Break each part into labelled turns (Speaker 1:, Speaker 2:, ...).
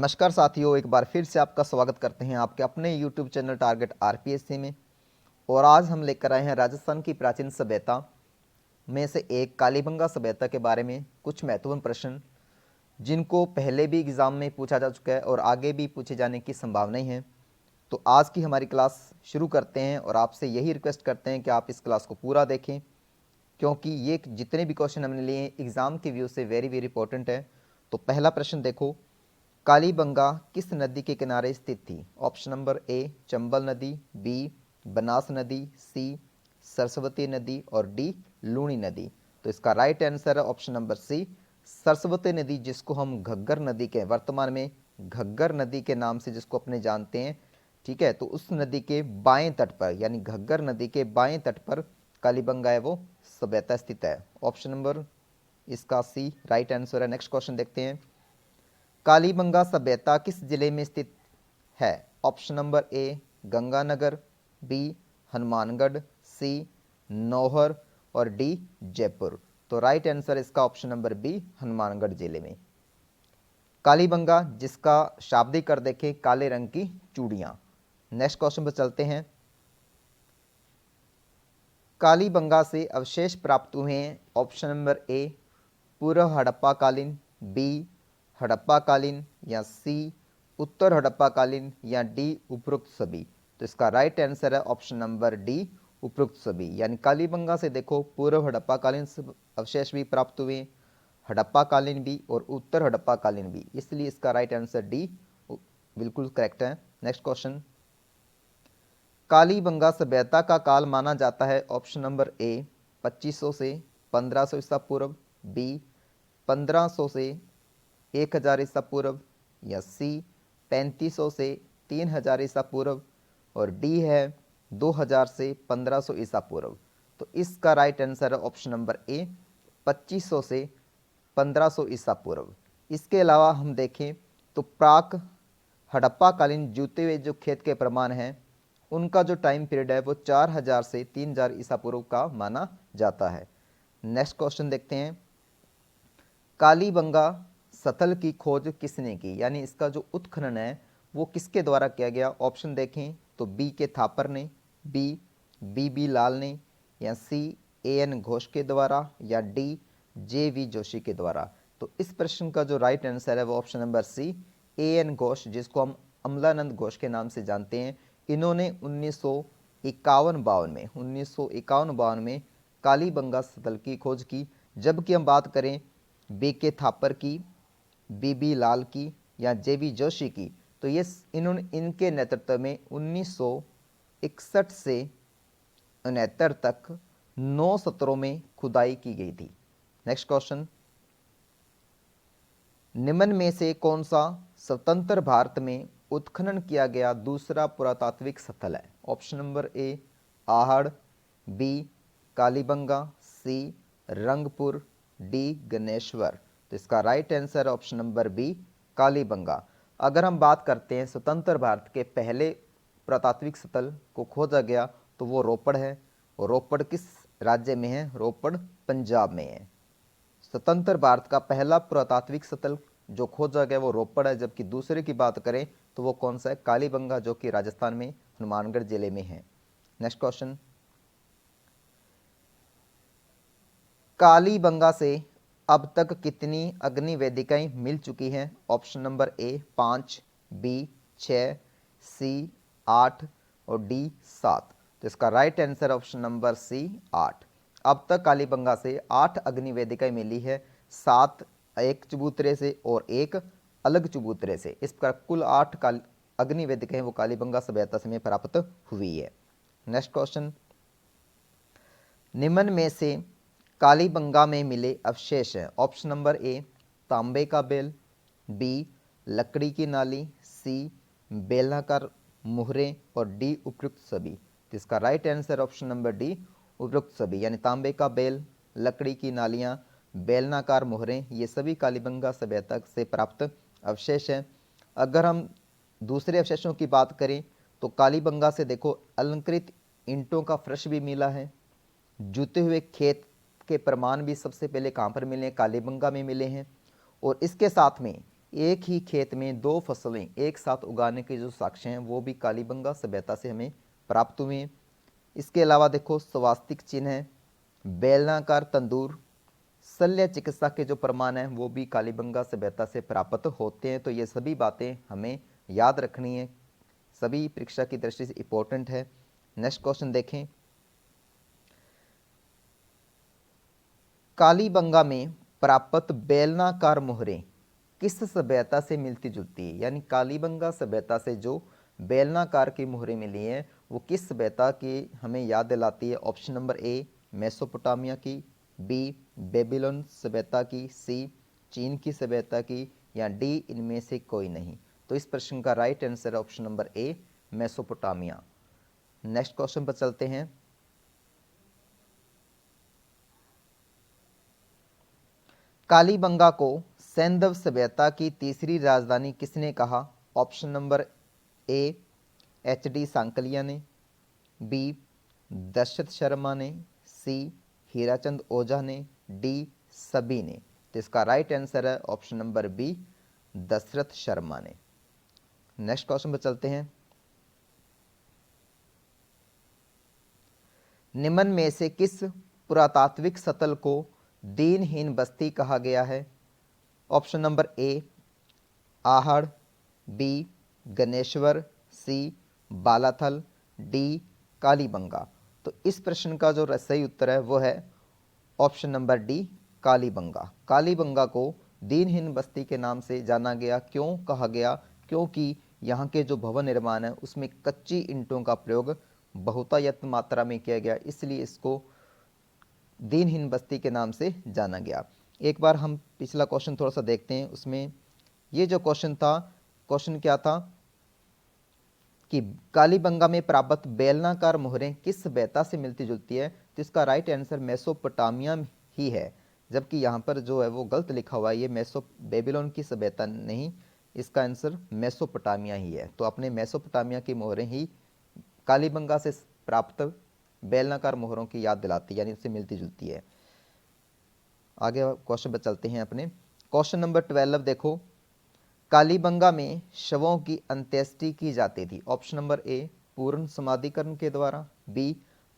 Speaker 1: नमस्कार साथियों, एक बार फिर से आपका स्वागत करते हैं आपके अपने YouTube चैनल टारगेट आरपीएससी में। और आज हम लेकर आए हैं राजस्थान की प्राचीन सभ्यता में से एक कालीबंगा सभ्यता के बारे में कुछ महत्वपूर्ण प्रश्न, जिनको पहले भी एग्जाम में पूछा जा चुका है और आगे भी पूछे जाने की संभावना है। तो आज की हमारी क्लास शुरू करते हैं और आपसे यही रिक्वेस्ट करते हैं कि आप इस क्लास को पूरा देखें, क्योंकि ये जितने भी क्वेश्चन हमने लिए हैं एग्जाम के व्यू से वेरी वेरी इंपॉर्टेंट है। तो पहला प्रश्न देखो, कालीबंगा किस नदी के किनारे स्थित थी? ऑप्शन नंबर ए चंबल नदी, बी बनास नदी, सी सरस्वती नदी और डी लूणी नदी। तो इसका राइट आंसर है ऑप्शन नंबर सी सरस्वती नदी, जिसको हम घग्गर नदी के वर्तमान में घग्गर नदी के नाम से जिसको अपने जानते हैं। ठीक है, तो उस नदी के बाएं तट पर यानी घग्गर नदी के बाएं तट पर कालीबंगा है वो सभ्यता स्थित है। ऑप्शन नंबर इसका सी राइट आंसर है। नेक्स्ट क्वेश्चन देखते हैं, कालीबंगा सभ्यता किस जिले में स्थित है? Option number A Ganganagar, B Hanumangarh, C Nohar और डी जयपुर। तो राइट आंसर इसका ऑप्शन नंबर बी हनुमानगढ़ जिले में। कालीबंगा जिसका शाब्दिक अर्थ देखें काले रंग की चूड़ियां। नेक्स्ट क्वेश्चन पर चलते हैं, कालीबंगा से अवशेष प्राप्त हुए हैं। ऑप्शन नंबर ए पूर्व हड़प्पा कालीन, बी हड़प्पा कालीन या सी उत्तर हड़प्पा कालीन या डी उपरोक्त सभी। तो इसका राइट आंसर है ऑप्शन नंबर डी उपरोक्त सभी। यानी कालीबंगा से देखो पूर्व हड़प्पा कालीन अवशेष भी प्राप्त हुए, हड़प्पा कालीन भी और उत्तर हड़प्पा कालीन भी, इसलिए इसका राइट आंसर डी बिल्कुल करेक्ट है। नेक्स्ट क्वेश्चन, कालीबंगा सभ्यता का काल माना जाता है। ऑप्शन नंबर ए 2500 से 1500 ईसा पूर्व, बी 1500 से 1000 ईसा पूर्व या सी 3500 से 3000 ईसा पूर्व और डी है 2000 से 1500 ईसा पूर्व। तो इसका राइट आंसर है ऑप्शन नंबर ए 2500 से 1500 ईसा पूर्व। इसके अलावा हम देखें तो प्राक हड़प्पा कालीन जूते हुए जो खेत के प्रमाण हैं उनका जो टाइम पीरियड है वो 4000 से 3000 ईसा पूर्व का माना जाता है। नेक्स्ट क्वेश्चन देखते हैं, कालीबंगा सतल की खोज किसने की? यानी इसका जो उत्खनन है वो किसके द्वारा किया गया? ऑप्शन देखें तो बी के थापर ने, बी लाल ने या सी एन घोष के द्वारा या डी जे जोशी के द्वारा। तो इस प्रश्न का जो राइट आंसर है वो option number C N Ghosh, जिसको हम अमलानंद घोष के नाम से जानते हैं। इन्होंने 1951-52 में कालीबंगा सतल की खोज की। जबकि हम बात करें बी के थापर की, बी लाल की या जे जोशी की, तो ये इनके नेतृत्व में 1961 से 69 तक 9 सत्रों में खुदाई की गई थी। नेक्स्ट क्वेश्चन, निम्न में से कौन सा स्वतंत्र भारत में उत्खनन किया गया दूसरा पुरातात्विक स्थल है? Option number A Ahar, B Kalibangan, C Rangpur, D Ganeshwar. तो इसका right answer option number B Kalibangan. अगर हम बात करते हैं स्वतंत्र भारत के पहले पुरातात्विक स्थल को खोजा गया तो वो रोपड़ है। और रोपड़ किस राज्य में है? रोपड़ पंजाब में है। स्वतंत्र भारत का पहला पुरातात्विक स्थल जो खोजा गया वो रोपड़ है। जबकि दूसरे की बात करें तो वो कौन सा है? कालीबंगा, जो कि राजस्थान में हनुमानगढ़ जिले में है। नेक्स्ट क्वेश्चन, कालीबंगा से अब तक कितनी अग्नि वेदिकाएं मिल चुकी हैं? Option number A 5, B 6, C 8 और डी 7। तो इसका right answer option number C 8। अब तक कालीबंगा से 8 अग्नि वेदिकाएं मिली है, 7 एक चबूतरे से और एक अलग चबूतरे से। इस प्रकार कुल 8 अग्नि वेदिकाएं वो कालीबंगा सभ्यता से प्राप्त हुई है। नेक्स्ट क्वेश्चन, निम्न में से कालीबंगा में मिले अवशेष हैं। ऑप्शन नंबर ए तांबे का बेल, बी लकड़ी की नाली, सी बेलनाकार मुहरे और डी उपयुक्त सभी। तो इसका right answer option number D उपयुक्त सभी। यानी तांबे का बेल, लकड़ी की नालियाँ, बेलनाकार मुहरें, ये सभी कालीबंगा सभ्यता से प्राप्त अवशेष हैं। अगर हम दूसरे अवशेषों की बात करें तो कालीबंगा से देखो अलंकृत ईंटों का फर्श भी मिला है। जूते हुए खेत के प्रमाण भी सबसे पहले कहाँ पर मिले हैं? कालीबंगा में मिले हैं। और इसके साथ में एक ही खेत में दो फसलें एक साथ उगाने के जो साक्ष्य हैं वो भी कालीबंगा सभ्यता से हमें प्राप्त हुए हैं। इसके अलावा देखो स्वास्तिक चिन्ह है, बेलनाकार तंदूर, शल्य चिकित्सा के जो प्रमाण हैं वो भी कालीबंगा सभ्यता से प्राप्त होते हैं। तो ये सभी बातें हमें याद रखनी है, सभी परीक्षा की दृष्टि से इंपॉर्टेंट है। नेक्स्ट क्वेश्चन देखें, कालीबंगा में प्राप्त बेलनाकार मोहरें किस सभ्यता से मिलती जुलती है, यानी कालीबंगा सभ्यता से जो बेलनाकार की मोहरें मिली हैं वो किस सभ्यता की हमें याद दिलाती है। ऑप्शन नंबर ए मेसोपोटामिया की, बी बेबीलोन सभ्यता की, सी चीन की सभ्यता की, या डी इनमें से कोई नहीं। तो इस प्रश्न का राइट आंसर है ऑप्शन नंबर ए मेसोपोटामिया। नेक्स्ट क्वेश्चन पर चलते हैं, कालीबंगा को सैंधव सभ्यता की तीसरी राजधानी किसने कहा। Option number A H D Sankalia ने, बी दशरथ शर्मा ने, सी हीराचंद ओझा ने, डी सभी ने। तो इसका राइट आंसर है option number B Dasharath Sharma ने। नेक्स्ट क्वेश्चन पर चलते हैं, निम्न में से किस पुरातात्विक स्थल को दीनहीन बस्ती कहा गया है। Option number A Ahar, B Ganeshwar, C Balathal, D Kalibangan. तो इस प्रश्न का जो सही उत्तर है वो है option number D Kalibangan. Kalibangan को दीनहीन बस्ती के नाम से जाना गया, क्यों कहा गया, क्योंकि यहाँ के जो भवन निर्माण है उसमें कच्ची ईंटों का प्रयोग बहुतायत मात्रा में किया गया, इसलिए इसको दीनहीन बस्ती के नाम से जाना गया। एक बार हम पिछला क्वेश्चन थोड़ा सा देखते हैं, उसमें ये जो क्वेश्चन था, क्वेश्चन क्या था कि कालीबंगा में प्राप्त बेलनाकार मोहरें किस सभ्यता से मिलती जुलती है। तो इसका राइट आंसर मेसोपोटामिया ही है, जबकि यहाँ पर जो है वो गलत लिखा हुआ है, ये बेबीलोन की सभ्यता नहीं, इसका आंसर मेसोपोटामिया ही है। तो अपने मेसोपोटामिया की मोहरें ही कालीबंगा से प्राप्त बेलनाकार मोहरों की याद दिलाती है, यानी उससे मिलती जुलती है। आगे क्वेश्चन पर चलते हैं अपने। क्वेश्चन नंबर 12 देखो, कालीबंगा में शवों की अंत्येष्टि की जाती थी। ऑप्शन नंबर ए पूर्ण समाधिकरण के द्वारा, बी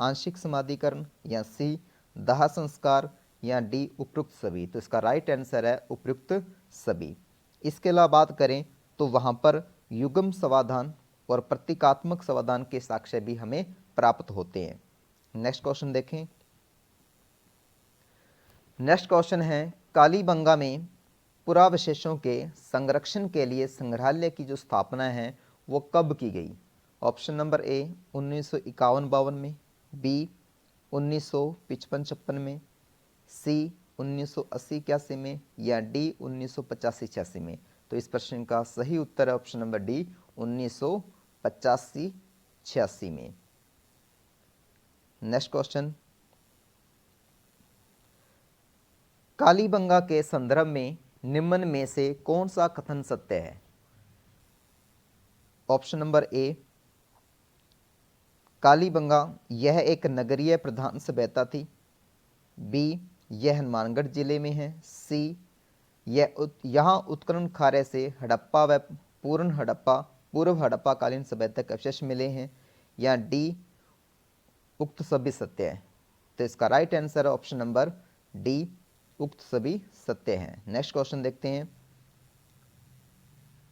Speaker 1: आंशिक समाधिकरण, या सी दाह संस्कार, या डी उपयुक्त सभी। तो इसका राइट आंसर है उपयुक्त सभी। इसके अलावा बात करें तो वहां पर युग्म समाधान और प्रतीकात्मक समाधान के साक्ष्य भी हमें प्राप्त होते हैं। नेक्स्ट क्वेश्चन देखें, नेक्स्ट क्वेश्चन है, कालीबंगा में पुरावशेषों के संरक्षण के लिए संग्रहालय की जो स्थापना है वो कब की गई। ऑप्शन नंबर ए 1951-52 में, बी 1955-56 में, सी 1980-81 में, या डी 1985-86 में। तो इस प्रश्न का सही उत्तर है ऑप्शन नंबर डी 1985-86 में। नेक्स्ट क्वेश्चन, कालीबंगा के संदर्भ में निम्न में से कौन सा कथन सत्य है। ऑप्शन नंबर ए कालीबंगा यह एक नगरीय प्रधान सभ्यता थी, बी यह हनुमानगढ़ जिले में है, सी यहाँ उत्खनन कार्य से हड़प्पा व पूर्व हड़प्पा कालीन सभ्यता के अवशेष मिले हैं, या डी उक्त सभी सत्य है। तो इसका राइट आंसर है ऑप्शन नंबर डी उक्त सभी सत्य हैं। नेक्स्ट क्वेश्चन देखते हैं,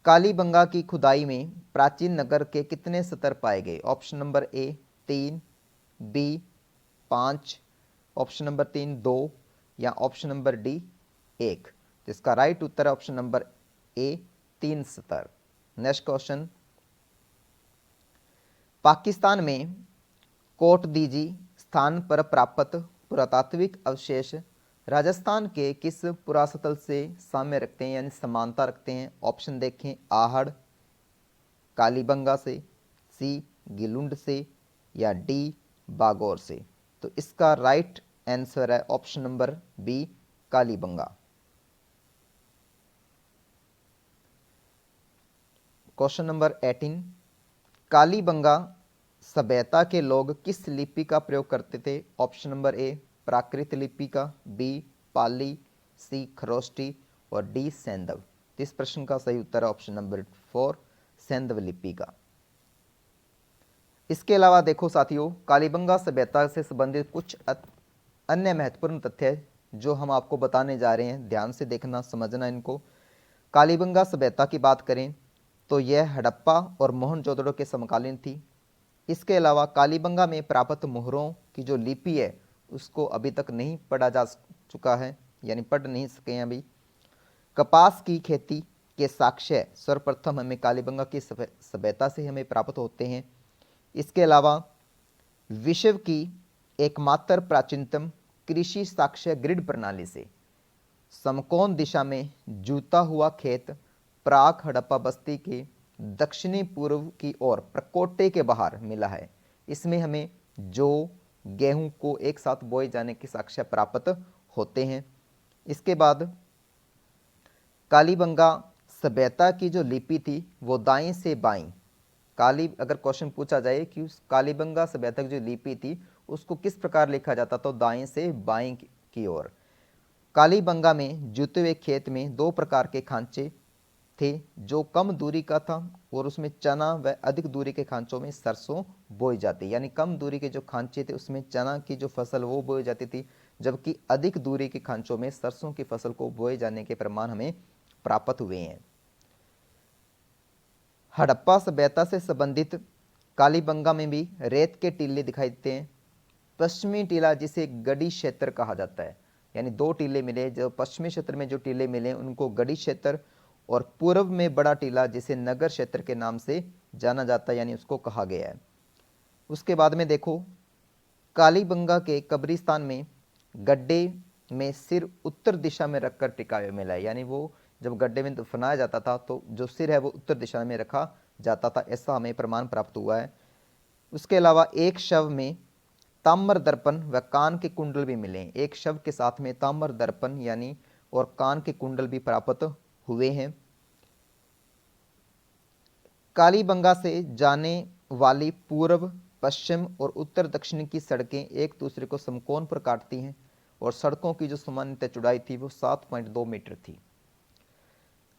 Speaker 1: कालीबंगा की खुदाई में प्राचीन नगर के कितने स्तर पाए गए। Option number A 3, B 5, option number 3 2, या ऑप्शन नंबर डी 1। तो इसका राइट उत्तर है ऑप्शन नंबर ए 3 स्तर। नेक्स्ट क्वेश्चन, पाकिस्तान में कोटदीजी स्थान पर प्राप्त पुरातात्विक अवशेष राजस्थान के किस पुरास्थल से साम्य रखते हैं, यानी समानता रखते हैं। ऑप्शन देखें, आहड़ कालीबंगा से, सी गिलुंड से, या डी बागौर से। तो इसका राइट आंसर है option number B Kalibangan. Question number 18, Kalibangan सभ्यता के लोग किस लिपि का प्रयोग करते थे। ऑप्शन नंबर ए प्राकृत लिपि का, बी पाली, सी खरोष्टी, और डी सैंधव। तो इस प्रश्न का सही उत्तर है ऑप्शन नंबर 4 सैंधव लिपि का। इसके अलावा देखो साथियों, कालीबंगा सभ्यता से संबंधित कुछ अन्य महत्वपूर्ण तथ्य जो हम आपको बताने जा रहे हैं, ध्यान से देखना, समझना इनको। कालीबंगा सभ्यता की बात करें तो यह हड़प्पा और मोहनजोदड़ो के समकालीन थी। इसके अलावा कालीबंगा में प्राप्त मोहरों की जो लिपि है उसको अभी तक नहीं पढ़ा जा चुका है, यानी पढ़ नहीं सके हैं अभी। कपास की खेती के साक्ष्य सर्वप्रथम हमें कालीबंगा की सभ्यता से हमें प्राप्त होते हैं। इसके अलावा विश्व की एकमात्र प्राचीनतम कृषि साक्ष्य ग्रिड प्रणाली से समकोण दिशा में जूता हुआ खेत प्राक हड़प्पा बस्ती के दक्षिणी पूर्व की ओर प्रकोटे के बाहर मिला है। इसमें हमें जौ गेहूं को एक साथ बोए जाने के साक्ष्य प्राप्त होते हैं। इसके बाद कालीबंगा सभ्यता की जो लिपि थी वो दाएं से बाएं, अगर क्वेश्चन पूछा जाए कि उस कालीबंगा सभ्यता की जो लिपि थी उसको किस प्रकार लिखा जाता, तो दाएं से बाएं की ओर। कालीबंगा में जुते हुए खेत में दो प्रकार के खांचे थे, जो कम दूरी का था और उसमें चना, व अधिक दूरी के खांचों में सरसों बोई जाती। यानी कम दूरी के जो खांचे थे उसमें चना की जो फसल वो बोई जाती थी, जबकि अधिक दूरी के खांचों में सरसों की फसल को बोए जाने के प्रमाण हमें प्राप्त हुए हैं। हड़प्पा सभ्यता से संबंधित कालीबंगा में भी रेत के टीले दिखाई देते हैं। पश्चिमी टीला जिसे गढ़ी क्षेत्र कहा जाता है, यानी दो टीले मिले, जो पश्चिमी क्षेत्र में जो टीले मिले उनको गढ़ी क्षेत्र, और पूर्व में बड़ा टीला जिसे नगर क्षेत्र के नाम से जाना जाता है, यानी उसको कहा गया है। उसके बाद में देखो, कालीबंगा के कब्रिस्तान में गड्ढे में सिर उत्तर दिशा में रखकर टिकाया मिला है, यानी वो जब गड्ढे में दफनाया जाता था तो जो सिर है वो उत्तर दिशा में रखा जाता था, ऐसा हमें प्रमाण प्राप्त हुआ है। उसके अलावा एक शव में ताम्र दर्पण व कान के कुंडल भी मिले हैं। एक शव के साथ में ताम्र दर्पण यानी और कान के कुंडल भी प्राप्त हुए हैं। कालीबंगा से जाने वाली पूर्व, पश्चिम और उत्तर दक्षिण की सड़कें एक दूसरे को समकोण पर काटती हैं और सड़कों की जो सामान्य चौड़ाई थी वो 7.2 मीटर थी।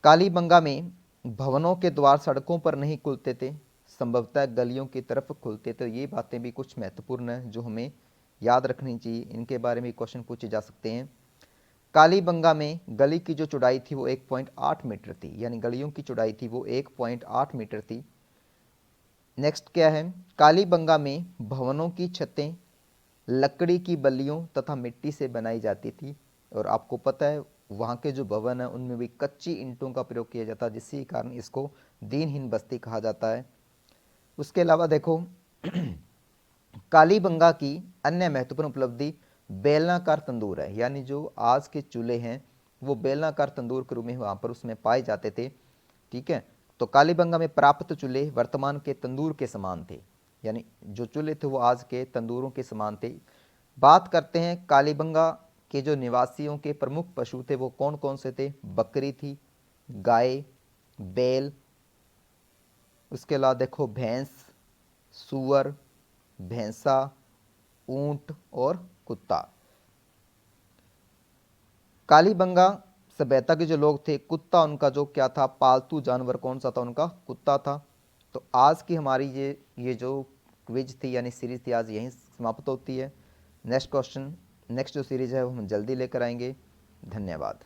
Speaker 1: कालीबंगा में भवनों के द्वार सड़कों पर नहीं खुलते थे, संभवतः गलियों की तरफ खुलते थे। ये बातें भी कुछ महत्वपूर्ण हैं जो हमें याद रखनी चाहिए, इनके बारे में क्वेश्चन पूछे जा सकते हैं। कालीबंगा में गली की जो चौड़ाई थी वो 1.8 मीटर थी, यानी गलियों की चौड़ाई थी वो 1.8 मीटर थी। नेक्स्ट क्या है, कालीबंगा में भवनों की छतें लकड़ी की बल्लियों तथा मिट्टी से बनाई जाती थी, और आपको पता है वहाँ के जो भवन है उनमें भी कच्ची ईंटों का प्रयोग किया जाता है, जिसके कारण इसको दीनहीन बस्ती कहा जाता है। उसके अलावा देखो कालीबंगा की अन्य महत्वपूर्ण उपलब्धि बेलनाकार तंदूर है, यानी जो आज के चूल्हे हैं वो बेलनाकार तंदूर के रूप में वहाँ पर उसमें पाए जाते थे। ठीक है, तो कालीबंगा में प्राप्त चूल्हे वर्तमान के तंदूर के समान थे, यानी जो चूल्हे थे वो आज के तंदूरों के समान थे। बात करते हैं कालीबंगा के जो निवासियों के प्रमुख पशु थे वो कौन कौन से थे। बकरी थी, गाय, बैल, उसके अलावा देखो भैंस, सूअर, भैंसा, ऊंट और कुत्ता। कालीबंगा सभ्यता के जो लोग थे, कुत्ता उनका जो क्या था, पालतू जानवर कौन सा था, उनका कुत्ता था। तो आज की हमारी ये जो क्विज थी यानी सीरीज थी आज यहीं समाप्त होती है। नेक्स्ट क्वेश्चन, नेक्स्ट जो सीरीज है वो हम जल्दी लेकर आएंगे। धन्यवाद।